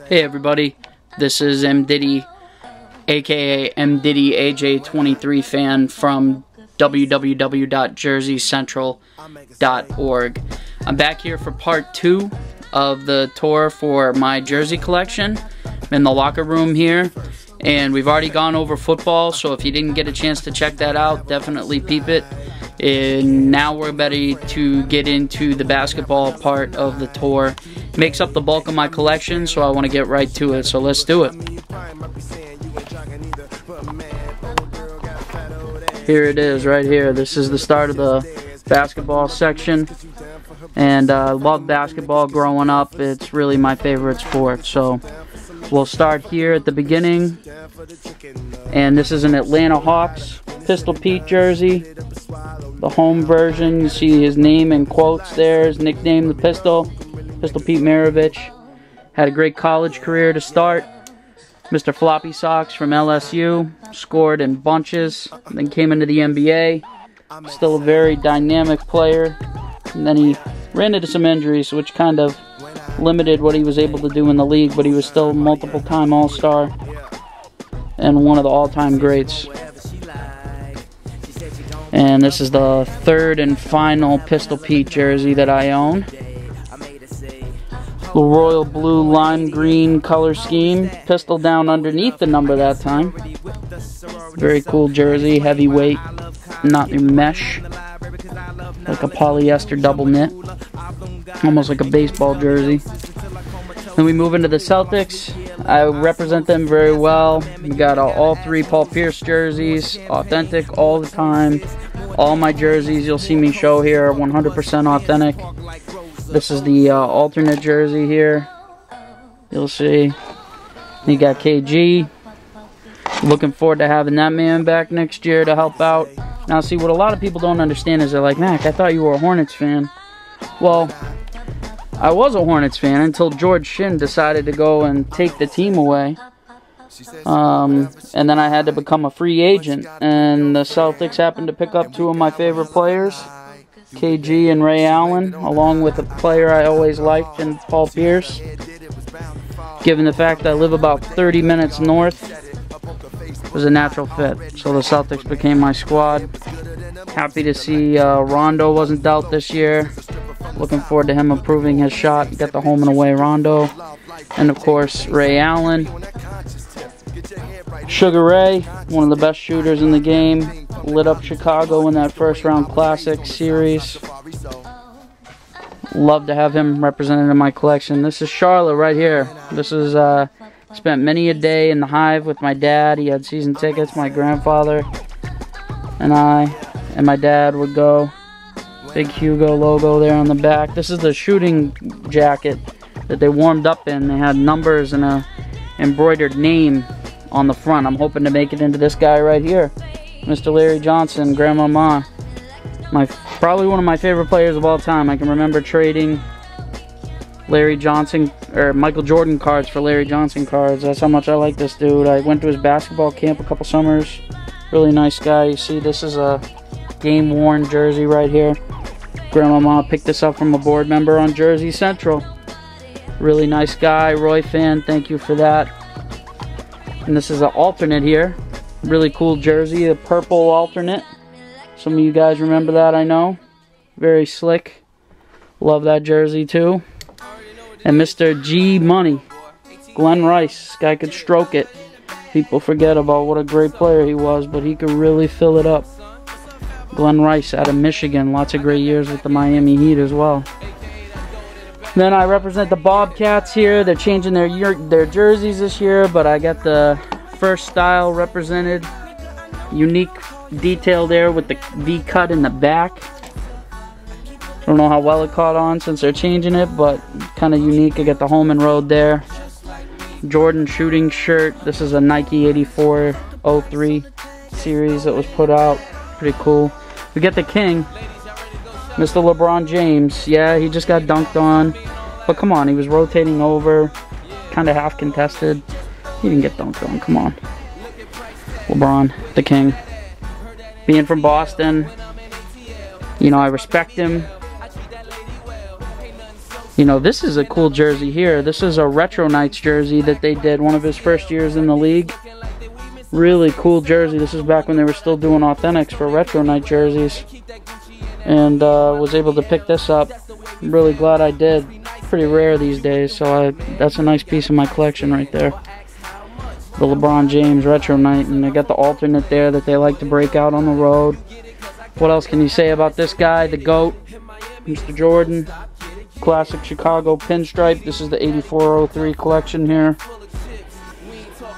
Hey everybody, this is MdiddyAJ, aka MdiddyAJ23Fan from www.jerseycentral.org. I'm back here for part 2 of the tour for my jersey collection. I'm in the locker room here, and we've already gone over football, so if you didn't get a chance to check that out, definitely peep it. And now we're ready to get into the basketball part of the tour. It makes up the bulk of my collection, so I want to get right to it. So let's do it. Here it is, right here. This is the start of the basketball section. And I loved basketball growing up. It's really my favorite sport. So we'll start here at the beginning. And this is an Atlanta Hawks Pistol Pete jersey. The home version, you see his name in quotes there, his nickname, the Pistol Pete Maravich. Had a great college career to start. Mr. Floppy Socks from LSU, scored in bunches, then came into the NBA. Still a very dynamic player. And then he ran into some injuries, which kind of limited what he was able to do in the league, but he was still multiple-time All-Star and one of the all-time greats. And this is the third and final Pistol Pete jersey that I own. The royal blue lime green color scheme. Pistol down underneath the number that time. Very cool jersey, heavyweight, not mesh. Like a polyester double knit. Almost like a baseball jersey. Then we move into the Celtics. I represent them very well. We got all 3 Paul Pierce jerseys, authentic all the time. All my jerseys you'll see me show here are 100% authentic. This is the alternate jersey here. You'll see. You got KG. Looking forward to having that man back next year to help out. Now see, what a lot of people don't understand is they're like, Mac, I thought you were a Hornets fan. Well, I was a Hornets fan until George Shinn decided to go and take the team away. And then I had to become a free agent. And the Celtics happened to pick up 2 of my favorite players, KG and Ray Allen, along with a player I always liked in Paul Pierce. Given the fact that I live about 30 minutes north, it was a natural fit. So the Celtics became my squad. Happy to see Rondo wasn't dealt this year. Looking forward to him improving his shot. Got the home and away Rondo. And of course, Ray Allen. Sugar Ray, one of the best shooters in the game. Lit up Chicago in that first round classic series. Love to have him represented in my collection. This is Charlotte right here. This is, spent many a day in the Hive with my dad. He had season tickets. My grandfather and I and my dad would go. Big Hugo logo there on the back. This is the shooting jacket that they warmed up in. They had numbers and a embroidered name on the front. I'm hoping to make it into this guy right here, Mr. Larry Johnson, Grandmama. Probably one of my favorite players of all time. I can remember trading Larry Johnson or Michael Jordan cards for Larry Johnson cards. That's how much I like this dude. I went to his basketball camp a couple summers. Really nice guy. You see, this is a game-worn jersey right here. Grandmama picked this up from a board member on Jersey Central. Really nice guy. Roy fan, thank you for that. And this is an alternate here. Really cool jersey, a purple alternate. Some of you guys remember that, I know. Very slick. Love that jersey too. And Mr. G Money, Glenn Rice. This guy could stroke it. People forget about what a great player he was, but he could really fill it up. Glenn Rice out of Michigan. Lots of great years with the Miami Heat as well. Then I represent the Bobcats here. They're changing their jerseys this year, but I got the first style represented. Unique detail there with the V cut in the back. I don't know how well it caught on since they're changing it, but kind of unique. I got the home and road there. Jordan shooting shirt. This is a Nike 84-03 series that was put out. Pretty cool. We get the king, Mr. LeBron James. Yeah, he just got dunked on. But come on, he was rotating over. Kind of half contested. He didn't get dunked on. Come on. LeBron, the king. Being from Boston, you know, I respect him. You know, this is a cool jersey here. This is a Retro Knights jersey that they did one of his first years in the league. Really cool jersey. This is back when they were still doing authentics for Retro Knight jerseys. And was able to pick this up. I'm really glad I did. Pretty rare these days, so that's a nice piece of my collection right there. The LeBron James Retro Knight, and they got the alternate there that they like to break out on the road. What else can you say about this guy? The GOAT, Mr. Jordan. Classic Chicago pinstripe. This is the 8403 collection here.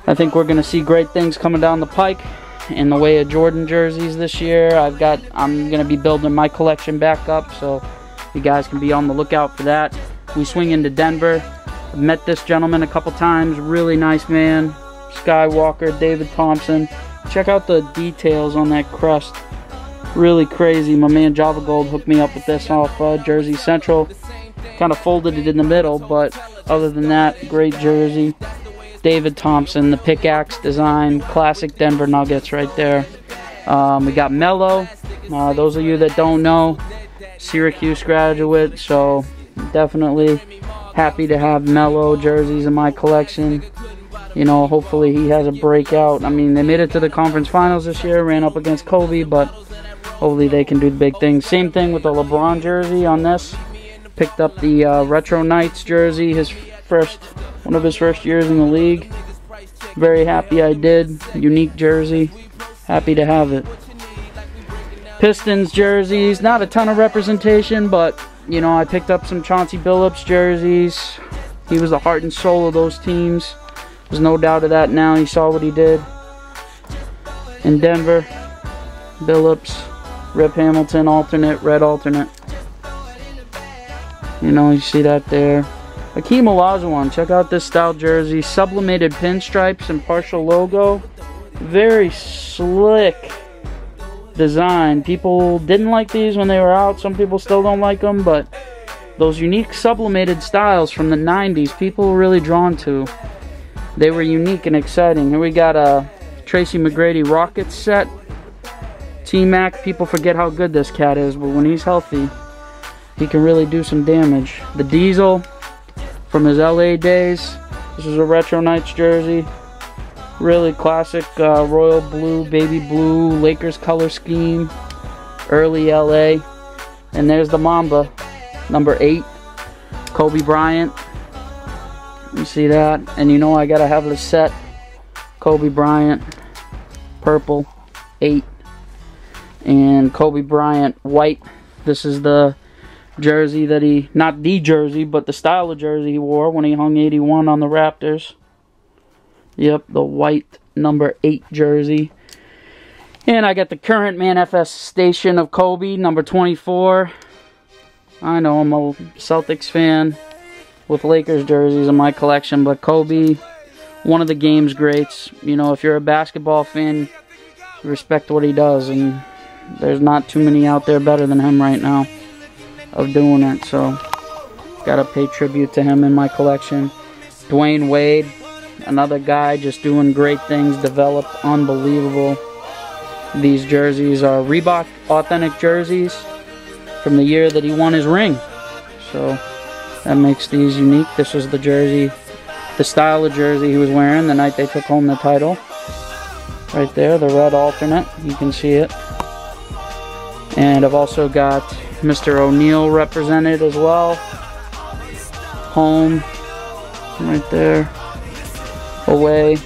I think we're going to see great things coming down the pike in the way of Jordan jerseys this year. I'm going to be building my collection back up, so you guys can be on the lookout for that. We swing into Denver. I've met this gentleman a couple times. Really nice man. Skywalker, David Thompson. Check out the details on that crest. Really crazy. My man Java Gold hooked me up with this off Jersey Central. Kind of folded it in the middle, but other than that, great jersey. David Thompson, the pickaxe design, classic Denver Nuggets right there. We got Melo. Those of you that don't know, Syracuse graduate, so definitely happy to have Melo jerseys in my collection. You know, hopefully he has a breakout. I mean, they made it to the conference finals this year, ran up against Kobe, but hopefully they can do the big things. Same thing with the LeBron jersey on this. Picked up the Retro Knights jersey, one of his first years in the league. Very happy I did. Unique jersey. Happy to have it. Pistons jerseys, not a ton of representation, but you know, I picked up some Chauncey Billups jerseys. He was the heart and soul of those teams. There's no doubt of that now. You saw what he did in Denver. Billups, Rip Hamilton alternate, red alternate. You know, you see that there. Hakeem Olajuwon, check out this style jersey. Sublimated pinstripes and partial logo. Very slick design. People didn't like these when they were out. Some people still don't like them, but those unique sublimated styles from the 90s, people were really drawn to. They were unique and exciting. Here we got a Tracy McGrady Rockets set. T-Mac, people forget how good this cat is, but when he's healthy, he can really do some damage. The Diesel from his LA days. This is a Retro Knights jersey. Really classic royal blue, baby blue, Lakers color scheme. Early LA. And there's the Mamba, number 8. Kobe Bryant. You see that? And you know I gotta have the set. Kobe Bryant, purple, 8. And Kobe Bryant, white. This is the jersey that he, not the jersey, but the style of jersey he wore when he hung 81 on the Raptors. Yep, the white number 8 jersey. And I got the current manifestation of Kobe, number 24. I know I'm a Celtics fan with Lakers jerseys in my collection, but Kobe, one of the game's greats. You know, if you're a basketball fan, you respect what he does, and there's not too many out there better than him right now of doing it, so gotta pay tribute to him in my collection. Dwayne Wade, another guy just doing great things, developed unbelievable. These jerseys are Reebok authentic jerseys from the year that he won his ring, so that makes these unique. This was the jersey, the style of jersey he was wearing the night they took home the title. Right there, the red alternate, you can see it. And I've also got Mr. O'Neal represented as well. Home, right there. Away.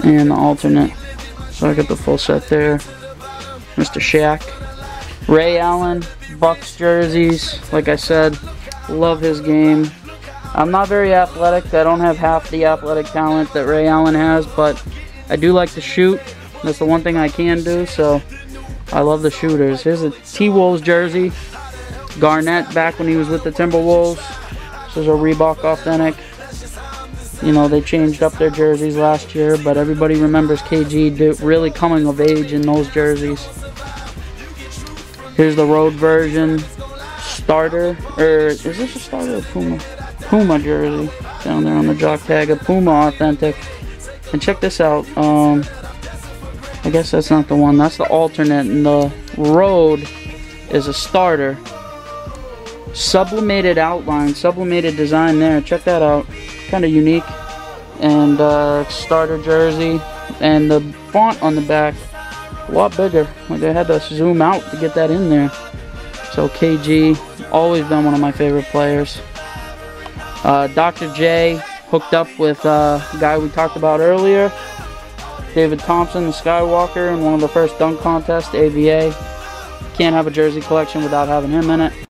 And the alternate. So I got the full set there. Mr. Shaq. Ray Allen, Bucks jerseys. Like I said, love his game. I'm not very athletic. I don't have half the athletic talent that Ray Allen has, but I do like to shoot. That's the one thing I can do, so I love the shooters. Here's a T-Wolves jersey. Garnett back when he was with the Timberwolves. This is a Reebok authentic. You know, they changed up their jerseys last year, but everybody remembers KG really coming of age in those jerseys. Here's the road version. Starter, or is this a starter or Puma? Puma jersey. Down there on the jock tag, a Puma authentic. And check this out. I guess that's not the one. That's the alternate, and the road is a starter. sublimated outline, sublimated design there. Check that out. Kind of unique. And starter jersey. And the font on the back, a lot bigger. Like I had to zoom out to get that in there. So KG, always been one of my favorite players. Dr. J hooked up with a guy we talked about earlier, David Thompson, the Skywalker, in one of the first dunk contests, AVA. Can't have a jersey collection without having him in it.